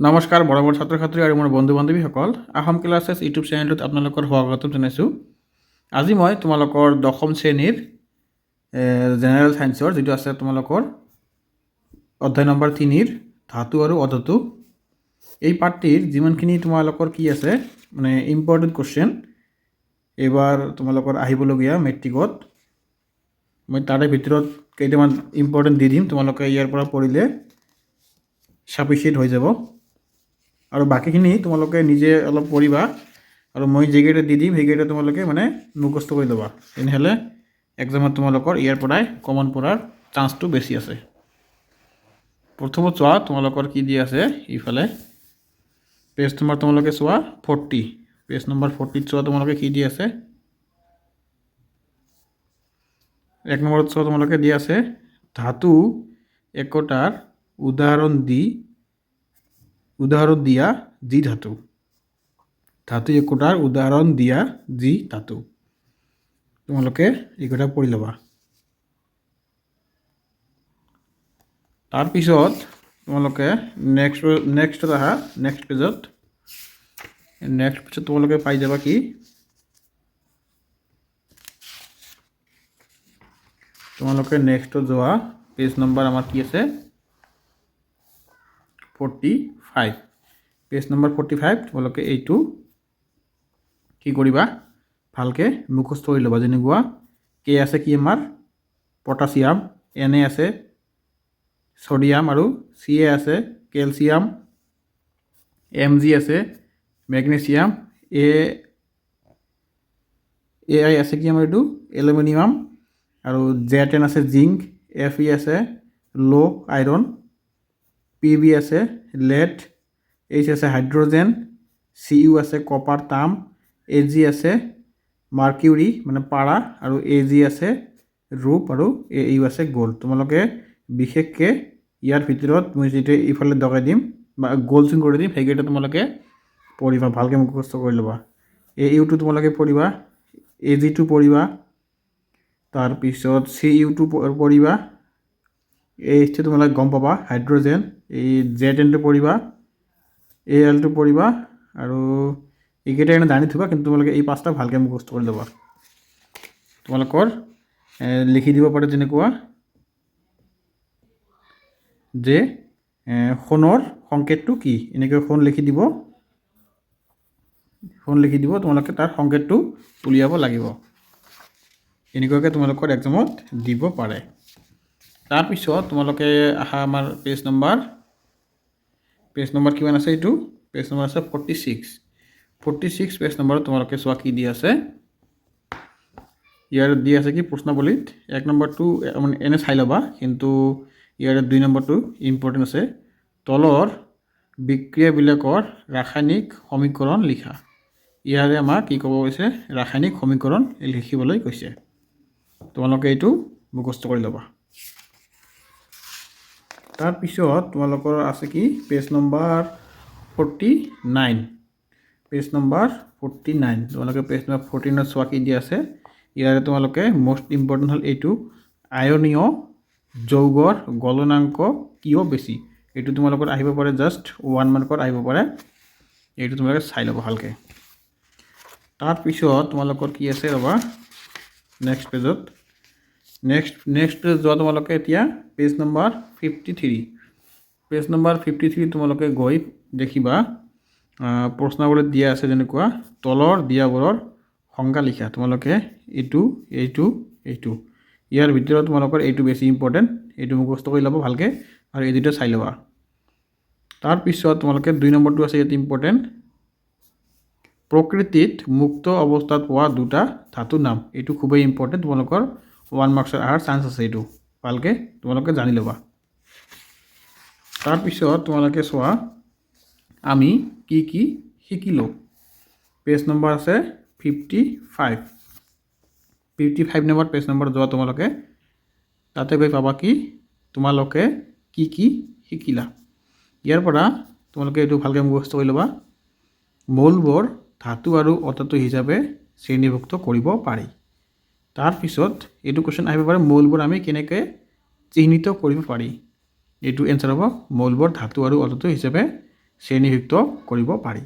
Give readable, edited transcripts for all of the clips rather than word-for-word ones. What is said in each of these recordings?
নমস্কাৰ বৰাবৰ ছাত্ৰ ছাত্ৰী আৰু মোৰ বন্ধু বান্ধৱীসকল আহোম ক্লাছেছ ইউটিউব চেনেলটোত আপোনালোকৰ স্বাগতম জনাইছোঁ। আজি মই তোমালোকৰ দশম শ্ৰেণীৰ জেনেৰেল সায়েন্সৰ যিটো আছে তোমালোকৰ অধ্যায় নম্বৰ 3ৰ ধাতু আৰু অধাতু এই পাঠটিৰ যিমানখিনি তোমালোকৰ কি আছে মানে ইম্পৰ্টেণ্ট কুৱেশ্যন এইবাৰ তোমালোকৰ আহিবলগীয়া মেট্ৰিকত মই তাৰে ভিতৰত কেইটামান ইম্পৰ্টেণ্ট দি দিম। তোমালোকে ইয়াৰ পৰা পঢ়িলে সাফিচিয়েণ্ট হৈ যাব আৰু বাকীখিনি তোমালোকে নিজে অলপ পঢ়িবা আৰু মই যেইকেইটা দি দিম সেইকেইটা তোমালোকে মানে মুখস্থ কৰি ল'বা, তেনেহ'লে এক্সামত তোমালোকৰ ইয়াৰ পৰাই কমন পড়াৰ চান্সটো বেছি আছে। প্ৰথমত চোৱা তোমালোকৰ কি দি আছে, ইফালে পেজ নম্বৰ তোমালোকে চোৱা 40, পেজ নম্বৰ 40 চোৱা তোমালোকে কি দি আছে। এক নম্বৰত চোৱা তোমালোকে দি আছে ধাতু একোটাৰ উদাহৰণ দিয়া যি ধাতু, ধাতু একোটাৰ উদাহৰণ দিয়া যি ধাতু, তোমালোকে এইকেইটা পঢ়ি ল'বা। তাৰপিছত তোমালোকে নেক্সট আহা, নেক্সট পেজত তোমালোকে পাই যাবা কি, তোমালোকে নেক্সটত যোৱা পেজ নম্বৰ আমাৰ কি আছে 45, পেজ নম্বৰ 45 তোমালোকে এইটো কি কৰিবা ভালকৈ মুখস্থ কৰি ল'বা। যেনেকুৱা কে আছে কি আমাৰ পটাছিয়াম, এনে আছে ছডিয়াম আৰু চি এ আছে কেলছিয়াম, এম জি আছে মেগনেছিয়াম, এ আই আছে কি আমাৰ এইটো এলুমিনিয়াম আৰু Z10 আছে জিংক, Fe আছে লো আইৰণ, PB আছে লেড, H আছে হাইড্ৰজেন, Cu আছে কপাৰ তাম, Ag আছে মাৰ্কিউৰি মানে পাৰা আৰু Ag আছে ৰূপ আৰু Au আছে গ'ল্ড। তোমালোকে বিশেষকৈ ইয়াৰ ভিতৰত মই যিটো ইফালে দগাই দিম বা গ'ল চিন কৰি দিম সেইকেইটা তোমালোকে পঢ়িবা, ভালকৈ মুখস্থ কৰি ল'বা। Auটো তোমালোকে পঢ়িবা, Ag2 পঢ়িবা, তাৰপিছত Cu2 পঢ়িবা, H2 তোমালোকে গম পাবা হাইড্ৰজেন, এই Z10টো পঢ়িবা, Al2 পঢ়িবা আৰু এইকেইটা এনে জানি থবা, কিন্তু তোমালোকে এই পাঁচটা ভালকৈ মুখস্থ কৰি ল'বা। তোমালোকৰ লিখি দিব পাৰে যেনেকুৱা যে সোণৰ সংকেতটো কি, এনেকৈ সোণ লিখি দিব, তোমালোকে তাৰ সংকেতটো উলিয়াব লাগিব, এনেকুৱাকৈ তোমালোকৰ এক্সামত দিব পাৰে। তাৰপিছত তোমালোকে আহা আমাৰ পেজ নম্বৰ কিমান আছে, এইটো পেজ নম্বৰ আছে 46 পেজ নম্বৰত তোমালোকে চোৱা কি দি আছে। ইয়াৰ দি আছে কি প্ৰশ্নাৱলীত 1 নম্বৰটো মানে এনে চাই ল'বা, কিন্তু ইয়াৰ 2 নম্বৰটো ইম্পৰ্টেণ্ট আছে। তলৰ বিক্ৰিয়াবিলাকৰ ৰাসায়নিক সমীকৰণ লিখা, ইয়াৰে আমাক কি ক'ব কৈছে ৰাসায়নিক সমীকৰণ লিখিবলৈ কৈছে, তোমালোকে এইটো মুখস্থ কৰি ল'বা। তাৰপিছত তোমালোকৰ আছে কি পেজ নম্বৰ 49, তোমালোকে পেজ নম্বৰ 49 চোৱা কি দি আছে। ইয়াৰে তোমালোকে মষ্ট ইম্পৰ্টেণ্ট হ'ল এইটো আয়নীয় যৌগৰ গলনাংক কিয় বেছি, এইটো তোমালোকৰ আহিব পাৰে জাষ্ট 1 মাৰ্কৰ আহিব পাৰে, এইটো তোমালোকে চাই ল'ব ভালকৈ। তাৰপিছত তোমালোকৰ কি আছে ৰ'বা, নেক্সট পেজত যোৱা তোমালোকে এতিয়া পেজ নম্বৰ 53 তোমালোকে গৈ দেখিবা প্ৰশ্নাৱলীত দিয়া আছে যেনেকুৱা তলৰ দিয়াবোৰৰ সংজ্ঞা লিখা, তোমালোকে এইটো ইয়াৰ ভিতৰত তোমালোকৰ এইটো বেছি ইম্পৰ্টেণ্ট, এইটো মুখস্থ কৰি ল'ব ভালকৈ আৰু এই দুটা চাই ল'বা। তাৰপিছত তোমালোকে 2 নম্বৰটো আছে ইয়াত ইম্পৰ্টেণ্ট, প্ৰকৃতিত মুক্ত অৱস্থাত পোৱা দুটা ধাতুৰ নাম, এইটো খুবেই ইম্পৰ্টেণ্ট, তোমালোকৰ 1 মাৰ্কছৰ অহাৰ চান্স আছে, এইটো ভালকৈ তোমালোকে জানি ল'বা। তাৰপিছত তোমালোকে চোৱা আমি কি কি শিকিলোঁ, পেজ নম্বৰ আছে 55 নম্বৰ পেজ নম্বৰ যোৱা তোমালোকে তাতে গৈ পাবা কি তোমালোকে কি কি শিকিলা। ইয়াৰ পৰা তোমালোকে এইটো ভালকৈ মুখস্থ কৰি ল'বা। মৌলবোৰ ধাতু আৰু অধাতু হিচাপে শ্ৰেণীভুক্ত কৰিব পাৰি। তাৰপিছত এইটো কুৱেশ্যন আহিব পাৰে মৌলবোৰ আমি কেনেকৈ চিহ্নিত কৰিব পাৰি, এইটো এনচাৰ হ'ব মৌলবোৰ ধাতু আৰু অধাতু হিচাপে শ্ৰেণীভুক্ত কৰিব পাৰি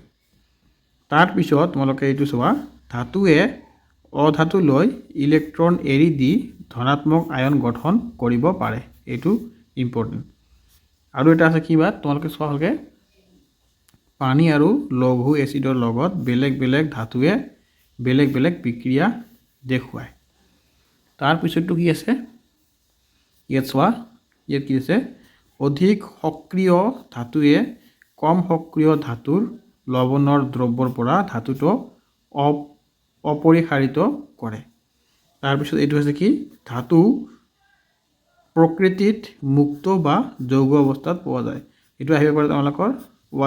তাৰপিছত তোমালোকে এইটো চোৱা ধাতুৱে অধাতুলৈ ইলেক্ট্ৰন এৰি দি ধনাত্মক আয়ন গঠন কৰিব পাৰে এইটো ইম্পৰ্টেণ্ট আৰু এটা আছে কিবা তোমালোকে চোৱা ভালকৈ পানী আৰু লঘু এচিডৰ লগত বেলেগ বেলেগ ধাতুৱে বেলেগ বেলেগ বিক্ৰিয়া দেখুৱায় তাৰপিছতটো কি আছে ইয়াত চোৱা ইয়াত কি আছে অধিক সক্ৰিয় ধাতুৱে কম সক্ৰিয় ধাতুৰ লৱণৰ দ্ৰব্যৰ পৰা ধাতুটো অপৰিসাৰিত কৰে তাৰপিছত এইটো হৈছে কি ধাতু প্ৰকৃতিত মুক্ত বা যৌগ অৱস্থাত পোৱা যায় এইটো আহিব পাৰে তোমালোকৰ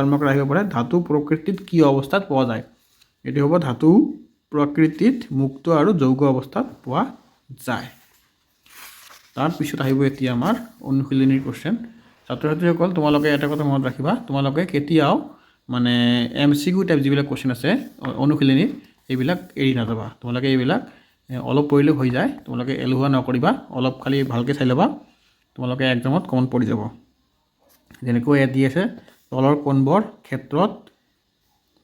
1 মাৰ্কৰ আহিব পাৰে ধাতু প্ৰকৃতিত কি অৱস্থাত পোৱা যায় এইটো হ'ব ধাতু প্ৰকৃতিত মুক্ত আৰু যৌগ অৱস্থাত পোৱা যায় তাৰপিছত আহিব এতিয়া আমাৰ অনুশীলনীৰ কোৱেশ্চন ছাত্ৰ ছাত্ৰীসকল তোমালোকে এটা কথা মনত ৰাখিবা তোমালোকে কেতিয়াও মানে MCQ টাইপ যিবিলাক কোৱেশ্চন আছে অনুশীলনীৰ এইবিলাক এৰি নাযাবা তোমালোকে এইবিলাক অলপ পঢ়িলে হৈ যায় তোমালোকে এলুহা নকৰিবা অলপ খালি ভালকৈ চাই ল'বা তোমালোকে এক্সামত কমন পৰি যাব যেনেকৈ ইয়াত দি আছে তলৰ কোনবোৰ ক্ষেত্ৰত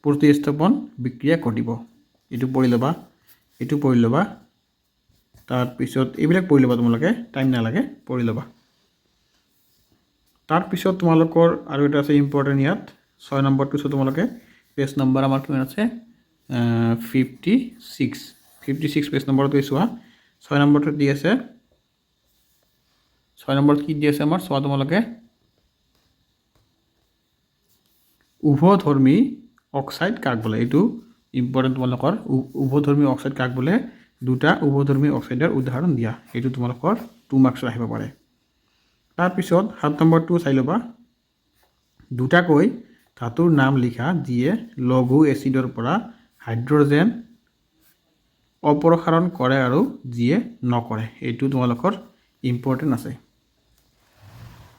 প্ৰতিস্থাপন বিক্ৰিয়া ঘটিব এইটো পঢ়ি ল'বা তাৰপিছত এইবিলাক পঢ়ি ল'বা তোমালোকে টাইম নালাগে পঢ়ি ল'বা তাৰপিছত তোমালোকৰ আৰু এটা আছে ইম্পৰ্টেণ্ট ইয়াত 6 নম্বৰটো আছে তোমালোকে পেজ নম্বৰ আমাৰ কিমান আছে 56 পেজ নম্বৰটো চোৱা 6 নম্বৰটো দি আছে 6 নম্বৰত কি দি আছে আমাৰ চোৱা তোমালোকে উভধৰ্মী অক্সাইড কাক বোলে এইটো ইম্পৰ্টেণ্ট তোমালোকৰ উভধৰ্মী অক্সাইড কাক বোলে দুটা উভধৰ্মী অক্সাইডৰ উদাহৰণ দিয়া এইটো তোমালোকৰ 2 মাৰ্কছ আহিব পাৰে তাৰপিছত 7 নম্বৰটো চাই ল'বা দুটাকৈ ধাতুৰ নাম লিখা যিয়ে লঘু এচিডৰ পৰা হাইড্ৰজেন অপসাৰণ কৰে আৰু যিয়ে নকৰে এইটো তোমালোকৰ ইম্পৰ্টেণ্ট আছে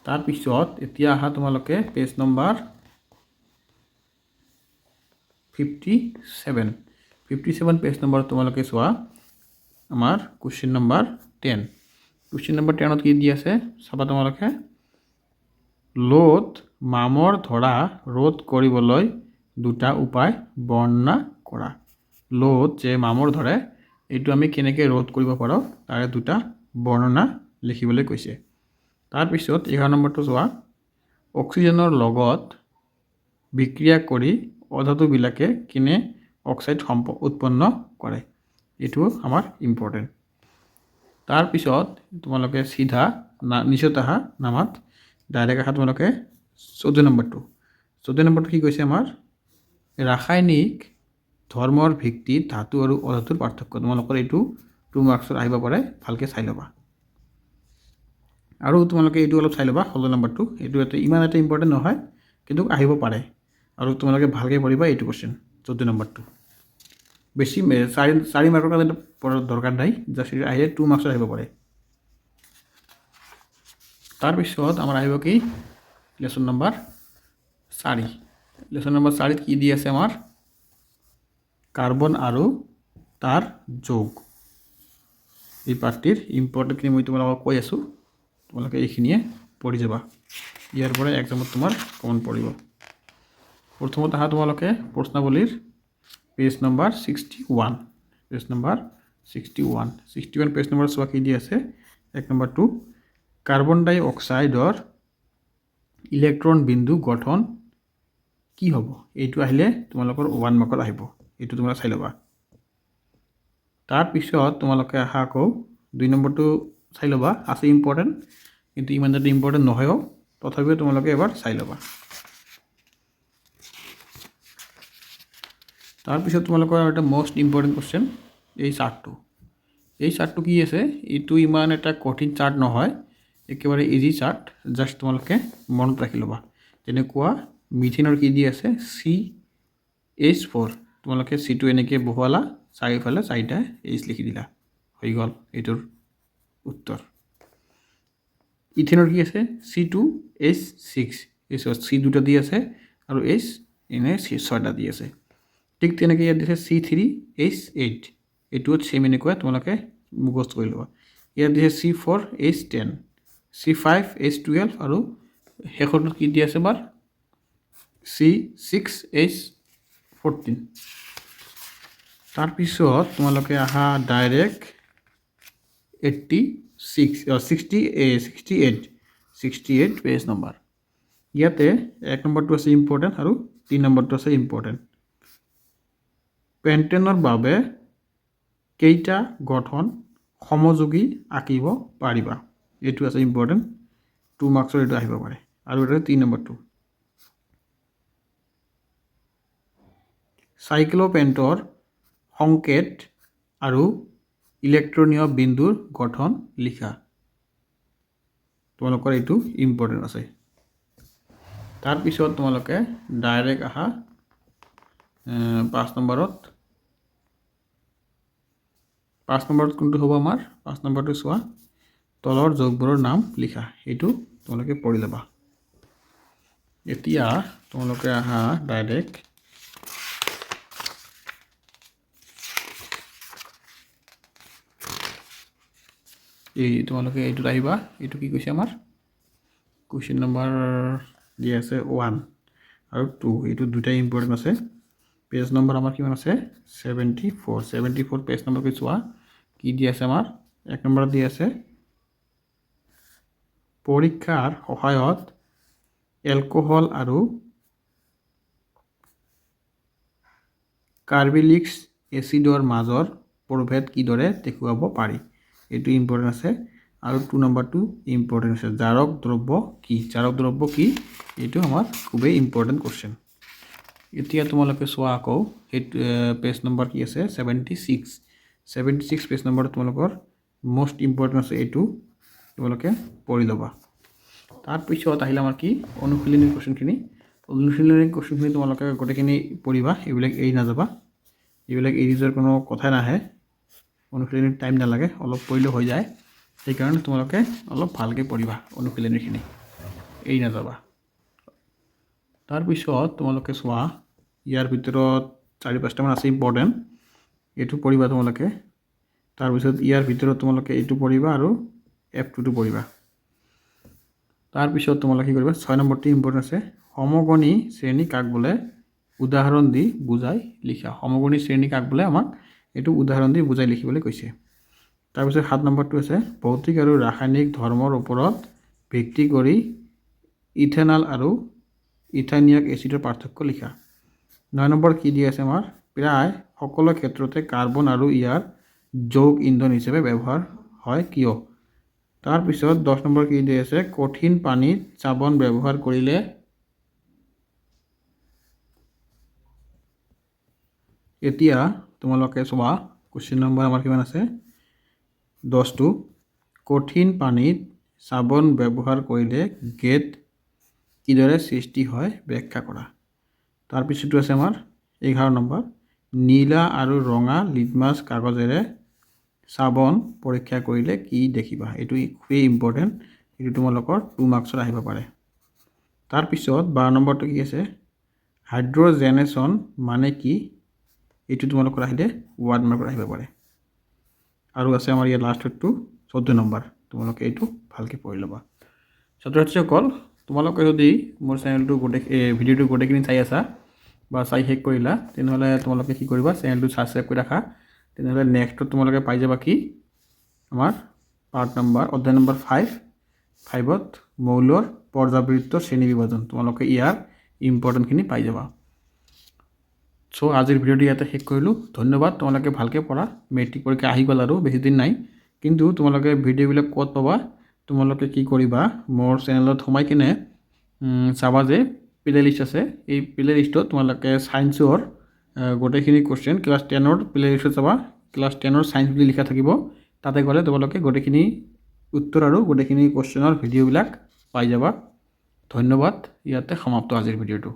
তাৰপিছত এতিয়া আহা তোমালোকে পেজ নম্বৰ 57 পেজ নম্বৰ তোমালোকে চোৱা আমাৰ কুৱেশ্চন নম্বৰ 10 কুৱেশ্চন নম্বৰ 10ত কি দি আছে চাবা তোমালোকে লোড মামৰ ধৰা ৰোধ কৰিবলৈ দুটা উপায় বৰ্ণনা কৰা লোড যে মামৰ ধৰে এইটো আমি কেনেকৈ ৰোধ কৰিব পাৰোঁ তাৰে দুটা বৰ্ণনা লিখিবলৈ কৈছে তাৰপিছত 11 নম্বৰটো চোৱা অক্সিজেনৰ লগত বিক্ৰিয়া কৰি অধাতুবিলাকে কিনে অক্সাইড উৎপন্ন কৰে এইটো আমাৰ ইম্পৰ্টেণ্ট তাৰপিছত তোমালোকে চিধা নিচত আহা নামাত ডাইৰেক্ট আহা তোমালোকে 14 নম্বৰটো কি কৈছে আমাৰ ৰাসায়নিক ধৰ্মৰ ভিত্তিত ধাতু আৰু অধাতুৰ পাৰ্থক্য তোমালোকৰ এইটো 2 মাৰ্কছত আহিব পাৰে ভালকৈ চাই ল'বা আৰু তোমালোকে এইটো অলপ চাই ল'বা 16 নম্বৰটো এইটো ইমান এটা ইম্পৰ্টেণ্ট নহয় কিন্তু আহিব পাৰে আৰু তোমালোকে ভালকৈ পঢ়িবা এইটো কোৱেশ্চন 14 নম্বৰটো বেছি 4 মাৰ্কৰ কাৰণে দৰকাৰ নাই জাষ্ট আহিলে 2 মাৰ্কছত আহিব পাৰে তাৰপিছত আমাৰ আহিব কি লেসন নম্বৰ 4 লেসন নম্বৰ 4 কি দি আছে আমাৰ কাৰ্বন আৰু তাৰ যৌগ এই পাৰ্টিৰ ইম্পৰ্টেণ্টখিনি মই তোমালোকক কৈ আছোঁ তোমালোকে এইখিনিয়ে পঢ়ি যাবা ইয়াৰ পৰা এক্সামত তোমাৰ কমন পৰিব প্ৰথমত আহা তোমালোকে প্ৰশ্নাৱলীৰ page number 61 page number 61 page number চোৱা কি দি আছে 1 নম্বৰ 2 কাৰ্বন ডাই অক্সাইডৰ ইলেক্ট্ৰন বিন্দু গঠন কি হ'ব এইটো আহিলে তোমালোকৰ 1 মাৰ্কত আহিব এইটো তোমৰা চাই ল'বা তাৰপিছত তোমালোকে আহা আকৌ 2 নম্বৰটো চাই ল'বা আছে ইম্পৰ্টেণ্ট কিন্তু ইমান এটা ইম্পৰ্টেণ্ট নহয়ও তথাপিও তোমালোকে এবাৰ চাই ল'বা তাৰপিছত তোমালোকৰ এটা মোস্ট ইম্পৰ্টেণ্ট কোৱেশ্চন এই চাৰ্টটো কি আছে এইটো ইমান এটা কঠিন চাৰ্ট নহয় একেবাৰে ইজি চাৰ্ট জাষ্ট তোমালোকে মনত ৰাখি ল'বা তেনেকুৱা মিথেনৰ কি দি আছে CH4 তোমালোকে C2 এনেকৈ বহুৱালা চাৰিফালে 4টা H লিখি দিলা হৈ গ'ল এইটোৰ উত্তৰ ইথেনৰ কি আছে C2H6 C দুটা দি আছে আৰু H এনে 6টা দি আছে ঠিক তেনেকৈ ইয়াত দিছে C3H8 এইটো সেম এনেকুৱা তোমালোকে মুখস্থ কৰি ল'বা ইয়াত দিছে C4H10 C5H12 আৰু শেষৰটো কি দি আছে বাৰ C6H14 তাৰপিছত তোমালোকে আহা ডাইৰেক্ট 68 পেজ নম্বৰ ইয়াতে 1 নম্বৰটো আছে ইম্পৰ্টেণ্ট আৰু 3 নম্বৰটো আছে ইম্পৰ্টেণ্ট পেণ্টেনৰ বাবে কেইটা গঠন সমযোগী আঁকিব পাৰিবা এইটো আছে ইম্পৰ্টেণ্ট 2 মাৰ্কছৰ এইটো আহিব পাৰে আৰু এটা 3 নম্বৰটো সাইক্লোপেণ্টৰ সংকেত আৰু ইলেক্ট্ৰনীয় বিন্দুৰ গঠন লিখা তোমালোকৰ এইটো ইম্পৰ্টেণ্ট আছে তাৰপিছত তোমালোকে ডাইৰেক্ট আহা 5 নম্বৰত কোনটো হ'ব আমাৰ 5 নম্বৰটো চোৱা তলৰ যোগবোৰৰ নাম লিখা এইটো তোমালোকে পঢ়ি ল'বা এতিয়া তোমালোকে আহা ডাইৰেক্ট এই তোমালোকে এইটো আহিবা এইটো কি কৈছে আমাৰ কোৱেশ্চন নম্বৰ দিয়া আছে 1 আৰু 2 এইটো দুটাই ইম্পৰ্টেণ্ট আছে পেজ নম্বৰ আমাৰ কিমান আছে 74 পেজ নম্বৰ কি চোৱা কি দিয়া আছে আমাৰ 1 নম্বৰত দিয়া আছে পৰীক্ষাৰ সহায়ত এলকহল আৰু কাৰ্বলিক এচিডৰ মাজৰ প্ৰভেদ কিদৰে দেখুৱাব পাৰি এইটো ইম্পৰ্টেণ্ট আছে আৰু 2 নম্বৰটো ইম্পৰ্টেণ্ট আছে জাৰক দ্ৰব্য কি এইটো আমাৰ খুবেই ইম্পৰ্টেণ্ট কোৱেশ্চন এতিয়া তোমালোকে চোৱা আকৌ এই পেজ নম্বৰ কি আছে 76 পেজ নম্বৰ তোমালোকৰ মোষ্ট ইম্পৰ্টেণ্ট আছে এইটো তোমালোকে পঢ়ি ল'বা তাৰপিছত আহিলে আমাৰ কি অনুশীলনী কোৱেশ্চনখিনি তোমালোকে গোটেইখিনি পঢ়িবা এইবিলাক এৰি নাযাবা এইবিলাক এৰি যোৱাৰ কোনো কথাই নাহে অনুশীলনীৰ টাইম নালাগে অলপ পঢ়িলে হৈ যায় সেইকাৰণে তোমালোকে অলপ ভালকৈ পঢ়িবা অনুশীলনীখিনি এৰি নাযাবা তাৰপিছত তোমালোকে চোৱা ইয়াৰ ভিতৰত 4-5টা মান আছে ইম্পৰ্টেণ্ট এইটো পঢ়িবা তোমালোকে তাৰপিছত ইয়াৰ ভিতৰত তোমালোকে এইটো পঢ়িবা আৰু F2টো পঢ়িবা তাৰপিছত তোমালোকে কি কৰিবা 6 নম্বৰটো ইম্পৰ্টেণ্ট আছে সমগণী শ্ৰেণী কাক বোলে উদাহৰণ দি বুজাই লিখা সমগণী শ্ৰেণী কাক বোলে আমাক এইটো উদাহৰণ দি বুজাই লিখিবলৈ কৈছে তাৰপিছত 7 নম্বৰটো আছে ভৌতিক আৰু ৰাসায়নিক ধৰ্মৰ ওপৰত ভিত্তি কৰি ইথেনল আৰু ইথানিয়াক এচিডৰ পাৰ্থক্য লিখা 9 নম্বৰ কি দিয়া আছে আমাৰ প্ৰায় সকলো ক্ষেত্ৰতে কাৰ্বন আৰু ইয়াৰ যৌগ ইন্ধন হিচাপে ব্যৱহাৰ হয় কিয় তাৰপিছত 10 নম্বৰ কি দিয়া আছে কঠিন পানীত চাবোন ব্যৱহাৰ কৰিলে এতিয়া তোমালোকে চোৱা কোৱেশ্চন নম্বৰ আমাৰ কিমান আছে 10টো কঠিন পানীত চাবোন ব্যৱহাৰ কৰিলে গেট কিদৰে সৃষ্টি হয় ব্যাখ্যা কৰা তাৰপিছতো আছে আমাৰ 11 নম্বৰ নীলা আৰু ৰঙা লিটমাছ কাগজেৰে চাবোন পৰীক্ষা কৰিলে কি দেখিবা এইটো খুবেই ইম্পৰ্টেণ্ট এইটো তোমালোকৰ 2 মাৰ্কছৰ আহিব পাৰে তাৰপিছত 12 নম্বৰটো কি আছে হাইড্ৰজেনেশ্যন মানে কি এইটো তোমালোকৰ আহিলে 1 মাৰ্কৰ আহিব পাৰে আৰু আছে আমাৰ ইয়াৰ লাষ্টটো 14 নম্বৰ তোমালোকে এইটো ভালকৈ পঢ়ি ল'বা ছাত্ৰ ছাত্ৰীসকল তোমালোকে যদি মোৰ চেনেলটো ভিডিঅ'টো গোটেইখিনি চাই আছা বা চাই শেষ কৰিলা তেনেহ'লে তোমালোকে কি কৰিবা চেনেলটো ছাবস্ক্ৰাইব কৰি ৰাখা তেনেহ'লে নেক্সটত তোমালোকে পাই যাবা কি আমাৰ অধ্যায় নম্বৰ 5ত মৌলৰ পৰ্যাবৃত্ত শ্ৰেণী বিভাজন তোমালোকে ইয়াৰ ইম্পৰ্টেণ্টখিনি পাই যাবা সো আজিৰ ভিডিঅ'টো ইয়াতে শেষ কৰিলোঁ ধন্যবাদ তোমালোকে ভালকৈ পঢ়া মেট্ৰিক পৰীক্ষা আহি গ'ল আৰু বেছি দিন নাই কিন্তু তোমালোকে ভিডিঅ'বিলাক ক'ত পাবা তোমালোকে কি কৰিবা মোৰ চেনেলত সোমাই কিনে চাবা যে প্লে লিষ্ট আছে এই প্লে লিষ্টত তোমালোকে সায়েন্সৰ গোটেইখিনি কোৱেশ্চন ক্লাছ 10ৰ প্লে লিষ্টত চাবা ক্লাছ 10ৰ সায়েন্স বুলি লিখা থাকিব তাতে গ'লে তোমালোকে গোটেইখিনি উত্তৰ আৰু গোটেইখিনি কোৱেশ্চনৰ ভিডিঅ'বিলাক পাই যাবা ধন্যবাদ ইয়াতে সমাপ্ত আজিৰ ভিডিঅ'টো